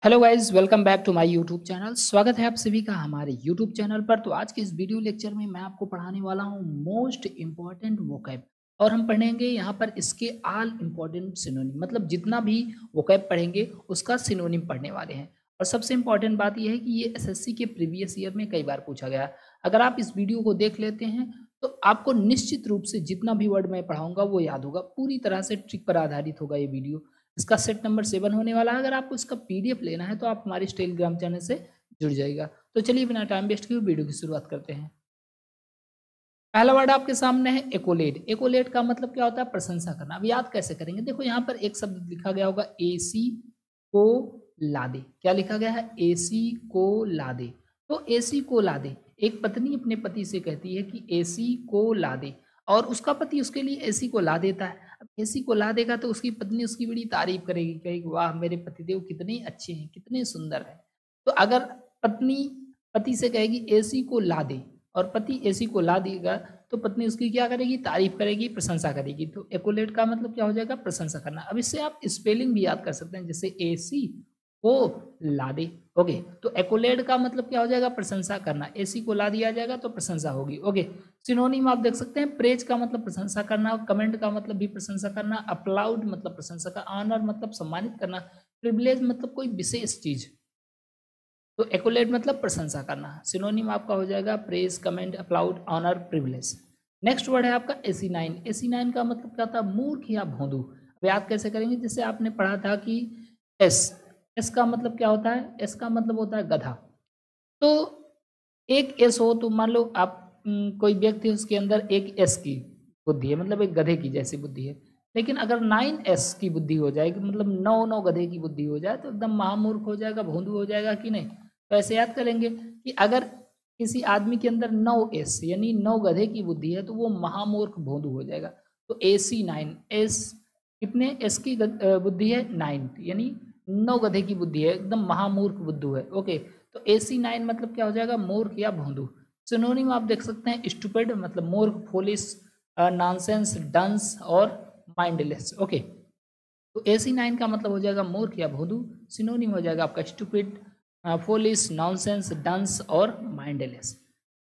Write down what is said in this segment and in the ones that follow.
Hello guys, welcome back to my YouTube channel. स्वागत है आप सभी का हमारे यूट्यूब चैनल पर। तो आज के इस वीडियो लेक्चर में मैं आपको पढ़ाने वाला हूं मोस्ट इम्पॉर्टेंट वोकैब, और हम पढ़ेंगे यहाँ पर इसके ऑल इम्पॉर्टेंट सिनोनिम, मतलब जितना भी वोकैब पढ़ेंगे उसका सिनोनिम पढ़ने वाले हैं। और सबसे इम्पॉर्टेंट बात यह है कि ये एसएससी के प्रीवियस ईयर में कई बार पूछा गया। अगर आप इस वीडियो को देख लेते हैं तो आपको निश्चित रूप से जितना भी वर्ड मैं पढ़ाऊंगा वो याद होगा। पूरी तरह से ट्रिक पर आधारित होगा ये वीडियो। इसका सेट नंबर 7 होने वाला है। अगर आपको इसका पीडीएफ लेना है तो आप हमारे टेलीग्राम चैनल से जुड़ जाइएगा। तो चलिए बिना टाइम वेस्ट किए वीडियो की शुरुआत करते हैं। पहला वर्ड आपके सामने है एकोलेट। एकोलेट का मतलब क्या होता है? प्रशंसा करना। अब याद कैसे करेंगे? देखो यहाँ पर एक शब्द लिखा गया होगा एसी को लादे। क्या लिखा गया है? एसी को लादे। तो एसी को लादे, एक पत्नी अपने पति से कहती है कि एसी को लादे, और उसका पति उसके लिए एसी को ला देता है। अब एसी को ला देगा तो उसकी पत्नी उसकी बड़ी तारीफ करेगी, कहेगी वाह मेरे पतिदेव कितने अच्छे हैं, कितने सुंदर हैं। तो अगर पत्नी पति से कहेगी एसी को ला दे, और पति एसी को ला देगा, तो पत्नी उसकी क्या करेगी? तारीफ करेगी, प्रशंसा करेगी। तो एकोलेट का मतलब क्या हो जाएगा? प्रशंसा करना। अब इससे आप स्पेलिंग भी याद कर सकते हैं, जैसे एसी को ला दे। ओके, तो एकोलेट का मतलब क्या हो जाएगा? प्रशंसा करना। एसी को ला दिया जाएगा तो प्रशंसा होगी। ओके, सिनोनिम आप देख सकते हैं। प्रेज का मतलब प्रशंसा करना, कमेंट का मतलब भी प्रशंसा करना, अप्लाउड मतलब प्रशंसा का, ऑनर मतलब सम्मानित करना, प्रिविलेज मतलब कोई विशेष चीज। तो एक्युलेट मतलब प्रशंसा करना। सिनोनिम आपका हो जाएगा praise, comment, applaud, honour, privilege. Next word है आपका एसिनाइन। एसिनाइन का मतलब क्या था? मूर्ख या भोंदू। अब याद कैसे करेंगे? जैसे आपने पढ़ा था कि एस एस का मतलब क्या होता है? एस का मतलब होता है गधा। तो एक एस हो तो मान लो आप कोई व्यक्ति, उसके अंदर एक एस की बुद्धि है, मतलब एक गधे की जैसी बुद्धि है। लेकिन अगर 9s की बुद्धि हो जाएगी, मतलब 9 गधे की बुद्धि हो जाए, तो एकदम महामूर्ख हो जाएगा, भोंदू हो जाएगा कि नहीं? तो ऐसे याद करेंगे कि अगर किसी आदमी के अंदर 9s यानी 9 गधे की बुद्धि है तो वो महामूर्ख भोंदू हो जाएगा। तो AC9 एस, कितने एस की बुद्धि है? 9, यानी 9 गधे की बुद्धि है, एकदम महामूर्ख बुद्धू है। ओके, तो AC9 मतलब क्या हो जाएगा? मूर्ख या भोंदू। सिनोनिम आप देख सकते हैं स्टूपिड मतलब मूर्ख, फोलिश, नॉनसेंस, डंस और माइंडलेस। ओके, तो AC9 का मतलब हो जाएगा मूर्ख या भोंदू। सिनोनिम हो जाएगा आपका स्टूपिड, फोलिश, नॉनसेंस, डंस और माइंडलेस।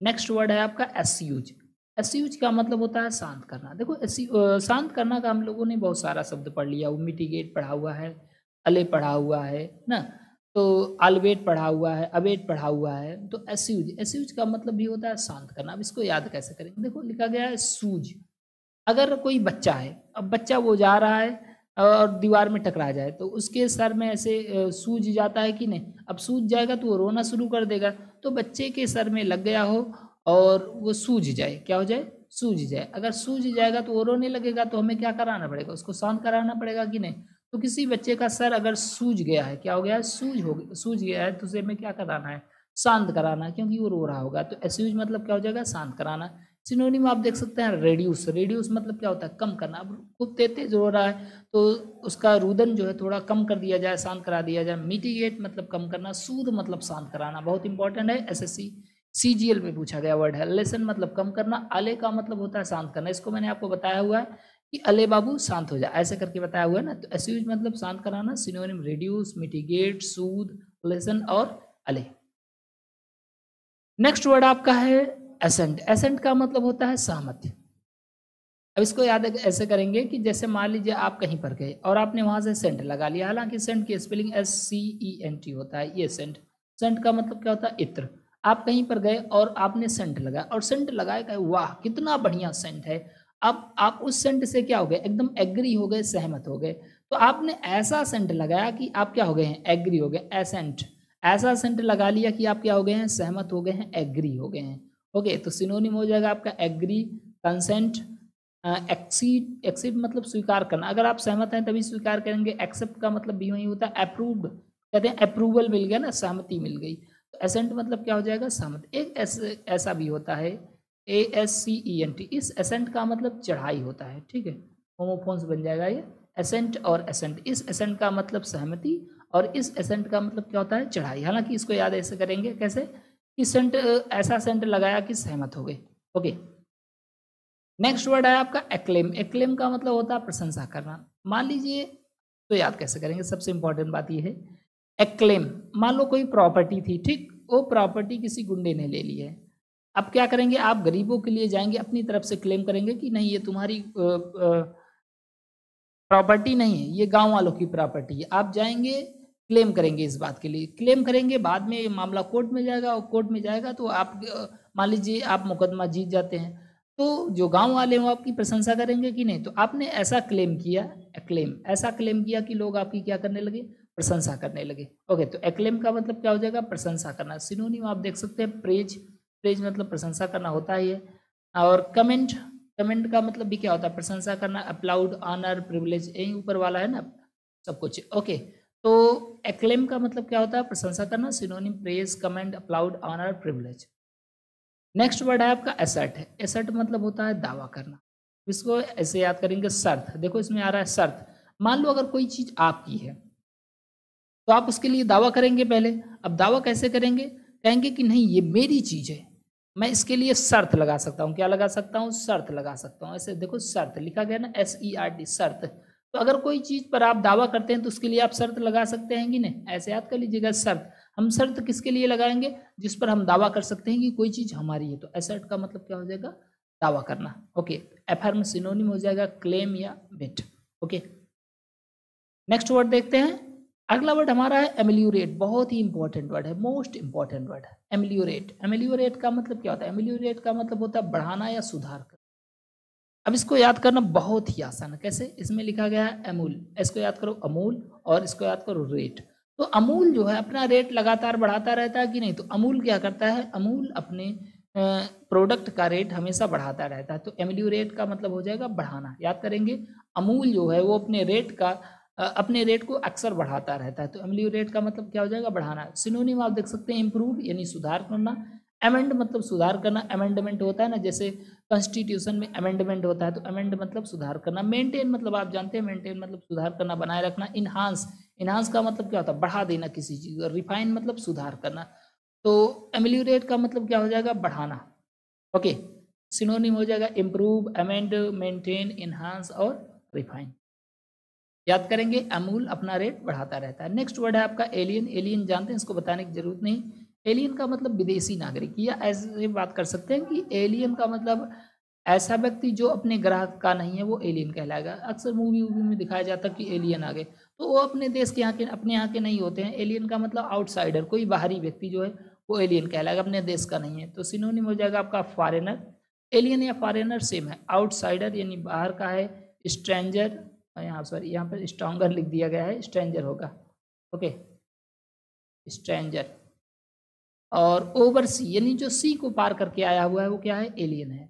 नेक्स्ट वर्ड है आपका एस्यूज। एस्यूज का मतलब होता है शांत करना। देखो शांत करना का हम लोगों ने बहुत सारा शब्द पढ़ लिया। वो मिटिगेट पढ़ा हुआ है, अले पढ़ा हुआ है ना, तो अल्वेट पढ़ा हुआ है, अवेट पढ़ा हुआ है। तो एस्यूज, एस्यूज का मतलब भी होता है शांत करना। अब इसको याद कैसे करेंगे? देखो लिखा गया है सूज। अगर कोई बच्चा है, अब बच्चा वो जा रहा है और दीवार में टकरा जाए, तो उसके सर में ऐसे सूज जाता है कि नहीं? अब सूज जाएगा तो वो रोना शुरू कर देगा। तो बच्चे के सर में लग गया हो और वो सूज जाए, क्या हो जाए? सूज जाए। अगर सूज जाएगा तो वो रोने लगेगा, तो हमें क्या कराना पड़ेगा? उसको शांत कराना पड़ेगा कि नहीं? तो किसी बच्चे का सर अगर सूज गया है, क्या हो गया है? सूज गया है, तो उसे हमें क्या कराना है? शांत कराना, क्योंकि वो रो रहा होगा। तो एस्यूज मतलब क्या हो जाएगा? शांत कराना। सिनोनिम आप देख सकते हैं रेड्यूस। रेड्यूस मतलब क्या होता है? कम करना। अब खूब तेज हो रहा है तो उसका रुदन जो है थोड़ा कम कर दिया जाए, शांत करा दिया जाए। मिटिगेट मतलब कम करना, सूद मतलब शांत कराना। बहुत इंपॉर्टेंट है, एसएससी सीजीएल में पूछा गया वर्ड है। लेसन मतलब कम करना। अले का मतलब होता है शांत करना। इसको मैंने आपको बताया हुआ है कि अले बाबू शांत हो जाए, ऐसे करके बताया हुआ है ना। तो एस्यूज मतलब शांत कराना। सिनोनिम रेड्यूस, मिटिगेट, सूद, लेसन और अले। नेक्स्ट वर्ड आपका है एसेंट। एसेंट का मतलब होता है सहमति। अब इसको याद ऐसे करेंगे कि जैसे मान लीजिए आप कहीं पर गए और आपने वहां से सेंट लगा लिया। हालांकि सेंट की स्पेलिंग SCENT होता है, ये सेंट। सेंट का मतलब क्या होता है? इत्र। आप कहीं पर गए और आपने सेंट लगाया, और सेंट लगाए गए, वाह कितना बढ़िया सेंट है। अब आप उस सेंट से क्या हो गए? एकदम एग्री हो गए, सहमत हो गए। तो आपने ऐसा सेंट लगाया कि आप क्या हो गए हैं? एग्री हो गए। एसेंट, ऐसा सेंट लगा लिया कि आप क्या हो गए हैं? सहमत हो गए हैं, एग्री हो गए हैं। ओके, तो सिनोनिम हो जाएगा आपका एग्री, कंसेंट, एक्सीड। एक्सीड मतलब स्वीकार करना। अगर आप सहमत हैं तभी स्वीकार करेंगे। एक्सेप्ट का मतलब भी वही होता है अप्रूव्ड, कहते हैं अप्रूवल मिल गया ना, सहमति मिल गई। तो एसेंट मतलब क्या हो जाएगा? सहमति। एक ऐसा भी होता है ASCENT। इस एसेंट का मतलब चढ़ाई होता है, ठीक है, होमोफोन्स बन जाएगा ये। एसेंट और एसेंट, इस एसेंट का मतलब सहमति और इस एसेंट का मतलब क्या होता है? चढ़ाई। हालांकि इसको याद ऐसे करेंगे, कैसे कि सेंट, ऐसा सेंट लगाया कि सहमत हो गए। ओके, नेक्स्ट वर्ड है आपका एक्लेम। एक्लेम का मतलब होता है प्रशंसा करना। मान लीजिए, तो याद कैसे करेंगे? सबसे इंपॉर्टेंट बात यह है एक्लेम, मान लो कोई प्रॉपर्टी थी, ठीक, वो प्रॉपर्टी किसी गुंडे ने ले ली है। अब क्या करेंगे, आप गरीबों के लिए जाएंगे, अपनी तरफ से क्लेम करेंगे कि नहीं ये तुम्हारी प्रॉपर्टी नहीं है, ये गांव वालों की प्रॉपर्टी है। आप जाएंगे क्लेम करेंगे, इस बात के लिए क्लेम करेंगे, बाद में ये मामला कोर्ट में जाएगा, और कोर्ट में जाएगा तो आप मान लीजिए आप मुकदमा जीत जाते हैं, तो जो गांव वाले हैं वो आपकी प्रशंसा करेंगे कि नहीं। तो आपने ऐसा क्लेम किया, एक्लेम, ऐसा क्लेम किया कि लोग आपकी क्या करने लगे, प्रशंसा करने लगे। ओके, तो एक्लेम का मतलब क्या हो जाएगा, प्रशंसा करना। सिनोनिम आप देख सकते हैं प्रेज, प्रेज मतलब प्रशंसा करना होता ही है। और कमेंट, कमेंट का मतलब भी क्या होता है, प्रशंसा करना। अप्लाउड, ऑनर, प्रिविलेज, यही ऊपर वाला है ना सब कुछ। ओके, तो एक्लेम का मतलब क्या होता है, प्रशंसा करना। Synonym praise, comment, applaud, honour, privilege. Next word है आपका एसर्ट है। एसर्ट मतलब होता है दावा करना। इसको ऐसे याद करेंगे, शर्त। देखो इसमें आ रहा है शर्त। मान लो अगर कोई चीज आपकी है तो आप उसके लिए दावा करेंगे पहले। अब दावा कैसे करेंगे, कहेंगे कि नहीं ये मेरी चीज है, मैं इसके लिए शर्त लगा सकता हूँ। क्या लगा सकता हूँ, शर्त लगा सकता हूँ। ऐसे देखो शर्त लिखा गया ना, SERT, शर्त। तो अगर कोई चीज पर आप दावा करते हैं तो उसके लिए आप शर्त लगा सकते हैं कि नहीं, ऐसे याद कर लीजिएगा शर्त। हम शर्त किसके लिए लगाएंगे, जिस पर हम दावा कर सकते हैं कि कोई चीज हमारी है। तो एसर्ट का मतलब क्या हो जाएगा, दावा करना। ओके, एफर्म सिनोनिम हो जाएगा क्लेम या बेट। ओके, नेक्स्ट वर्ड देखते हैं। अगला वर्ड हमारा है एमेलियोरेट। बहुत ही इंपॉर्टेंट वर्ड है, मोस्ट इंपॉर्टेंट वर्ड है एमेलियोरेट। एमेलियोरेट का मतलब क्या होता है, एमेलियोरेट का मतलब होता है बढ़ाना या सुधार करना। अब इसको याद करना बहुत ही आसान है। कैसे, इसमें लिखा गया है अमूल, इसको याद करो अमूल, और इसको याद करो रेट। तो अमूल जो है अपना रेट लगातार बढ़ाता रहता है कि नहीं, तो अमूल क्या करता है, अमूल अपने प्रोडक्ट का रेट हमेशा बढ़ाता रहता है। तो एमेलियोरेट का मतलब हो जाएगा बढ़ाना। याद करेंगे, अमूल जो है वो अपने रेट का अपने रेट को अक्सर बढ़ाता रहता है। तो एमेलियोरेट का मतलब क्या हो जाएगा, बढ़ाना। सिनोनिम आप देख सकते हैं इम्प्रूव यानी सुधार करना। अमेंड मतलब सुधार करना। अमेंडमेंट होता है ना, जैसे कॉन्स्टिट्यूशन में अमेंडमेंट होता है, तो अमेंड मतलब सुधार करना। मेंटेन मतलब आप जानते हैं, मेंटेन मतलब सुधार करना, बनाए रखना। इनहांस, इनहांस का मतलब क्या होता है, बढ़ा देना किसी चीज़। और रिफाइन मतलब सुधार करना। तो एमेलियोरेट का मतलब क्या हो जाएगा, बढ़ाना। ओके, सिनोनिम हो जाएगा इम्प्रूव, अमेंड, मेंटेन, इनहांस और रिफाइन। याद करेंगे अमूल अपना रेट बढ़ाता रहता है। नेक्स्ट वर्ड है आपका एलियन। एलियन जानते हैं, इसको बताने की जरूरत नहीं। एलियन का मतलब विदेशी नागरिक, या ऐसे बात कर सकते हैं कि एलियन का मतलब ऐसा व्यक्ति जो अपने ग्रह का नहीं है, वो एलियन कहलाएगा। अक्सर मूवी वूवी में दिखाया जाता है कि एलियन आ गए, तो वो अपने देश के यहाँ के, अपने यहाँ के नहीं होते हैं। एलियन का मतलब आउटसाइडर, कोई बाहरी व्यक्ति जो है वो एलियन कहलाएगा, अपने देश का नहीं है। तो सिनोनिम हो जाएगा आपका फॉरेनर। एलियन या फॉरेनर सेम है। आउटसाइडर यानी बाहर का है, स्ट्रेंजर, यहाँ सॉरी यहाँ पर स्ट्रॉन्गर लिख दिया गया है, स्ट्रेंजर होगा। Okay, stranger. और ओवरसी यानी जो सी को पार करके आया हुआ है, वो क्या है, एलियन है।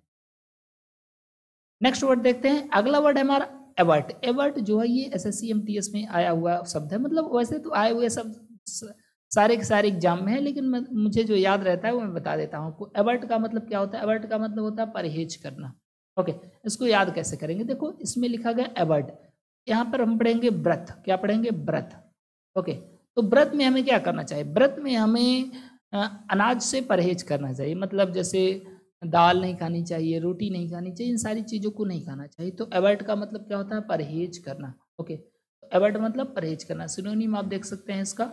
नेक्स्ट वर्ड देखते हैं। अगला वर्ड है हमारा एवर्ट। एवर्ट जो है ये SSC MTS में आया हुआ शब्द है। मतलब वैसे तो आए हुए सब सारे के सारे एग्जाम में है, लेकिन मुझे जो याद रहता है वो मैं बता देता हूँ आपको। एवर्ट का मतलब क्या होता है, एवर्ट का मतलब होता है परहेज करना। ओके, इसको याद कैसे करेंगे, देखो इसमें लिखा गया एवर्ट, यहाँ पर हम पढ़ेंगे व्रत। क्या पढ़ेंगे, व्रत। ओके, तो व्रत में हमें क्या करना चाहिए, व्रत में हमें अनाज से परहेज करना चाहिए। मतलब जैसे दाल नहीं खानी चाहिए, रोटी नहीं खानी चाहिए, इन सारी चीज़ों को नहीं खाना चाहिए। तो अवॉइड का मतलब क्या होता है, परहेज करना। ओके, अवॉइड मतलब परहेज करना। सिनोनिम आप देख सकते हैं इसका,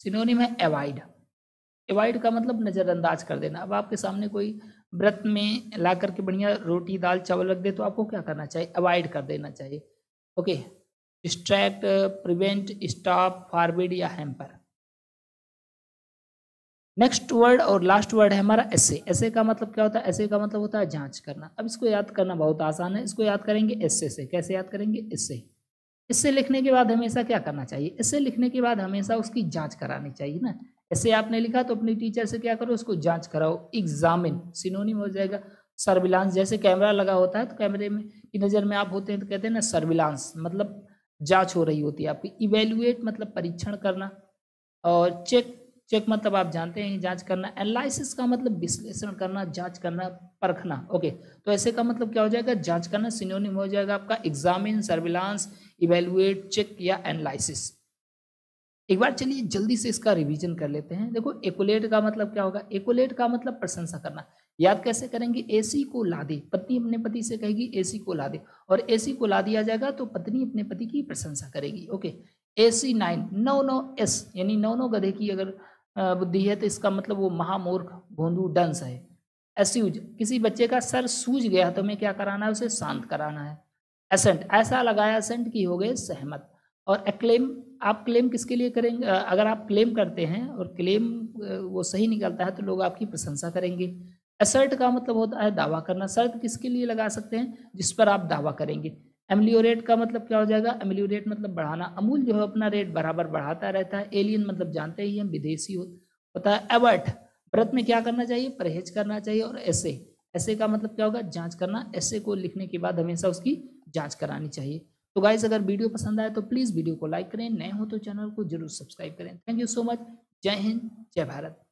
सिनोनिम है अवॉइड। अवॉइड का मतलब नज़रअंदाज कर देना। अब आपके सामने कोई व्रत में ला करके बढ़िया रोटी दाल चावल रख दे, तो आपको क्या करना चाहिए, अवॉइड कर देना चाहिए। Okay, distract, prevent, stop, forbid या हैम्पर। नेक्स्ट वर्ड और लास्ट वर्ड है हमारा ऐसे। ऐसे का मतलब क्या होता है, ऐसे का मतलब होता है जांच करना। अब इसको याद करना बहुत आसान है। इसको याद करेंगे ऐसे से। कैसे याद करेंगे, इससे। इससे लिखने के बाद हमेशा क्या करना चाहिए, इससे लिखने के बाद हमेशा उसकी जांच करानी चाहिए ना। ऐसे आपने लिखा तो अपनी टीचर से क्या करो, उसको जांच कराओ। एग्जामिन सिनोनिम हो जाएगा सर्विलांस। जैसे कैमरा लगा होता है तो कैमरे में की नज़र में आप होते हैं तो कहते हैं ना सर्विलांस, मतलब जांच हो रही होती है आपकी। इवेल्युएट मतलब परीक्षण करना। और चेक, चेक मतलब आप जानते हैं जांच करना। एनालिसिस का मतलब विश्लेषण करना, जांच करना, परखना। ओके, तो ऐसे का मतलब क्या हो जाएगा, जांच करना। सिनोनिम हो जाएगा आपका एग्जामिन, सर्विलांस, इवेलुएट, चेक या एनालिसिस। एक बार चलिए जल्दी से इसका रिवीजन कर लेते हैं। देखो एकुलेट का मतलब क्या होगा, एकुलेट का मतलब प्रशंसा करना। याद कैसे करेंगे, एसी को ला दे। पत्नी अपने पति से कहेगी एसी को ला दे, और एसी को ला दिया जाएगा तो पत्नी अपने पति की प्रशंसा करेगी। ओके, AC9 9 एस यानी 9 गधे की अगर बुद्धि है तो इसका मतलब वो महामूर्ख भोंदू डंस है। एस्यूज किसी बच्चे का सर सूज गया तो हमें क्या कराना है, उसे शांत कराना है। एसेंट ऐसा लगाया एसेंट की हो गए सहमत। और एक्लेम आप क्लेम किसके लिए करेंगे, अगर आप क्लेम करते हैं और क्लेम वो सही निकलता है तो लोग आपकी प्रशंसा करेंगे। असर्ट का मतलब होता है दावा करना। शर्त किसके लिए लगा सकते हैं, जिस पर आप दावा करेंगे। एमलियोरेट का मतलब क्या हो जाएगा, एमलियोरेट मतलब बढ़ाना। अमूल जो है अपना रेट बराबर बढ़ाता रहता है। एलियन मतलब जानते ही हम विदेशी होता है। एवर्ट व्रत में क्या करना चाहिए, परहेज करना चाहिए। और ऐसे ऐसे का मतलब क्या होगा, जांच करना। ऐसे को लिखने के बाद हमेशा उसकी जांच करानी चाहिए। तो गाइस अगर वीडियो पसंद आए तो प्लीज़ वीडियो को लाइक करें, नए हो तो चैनल को जरूर सब्सक्राइब करें। Thank you so much. जय हिंद, जय भारत।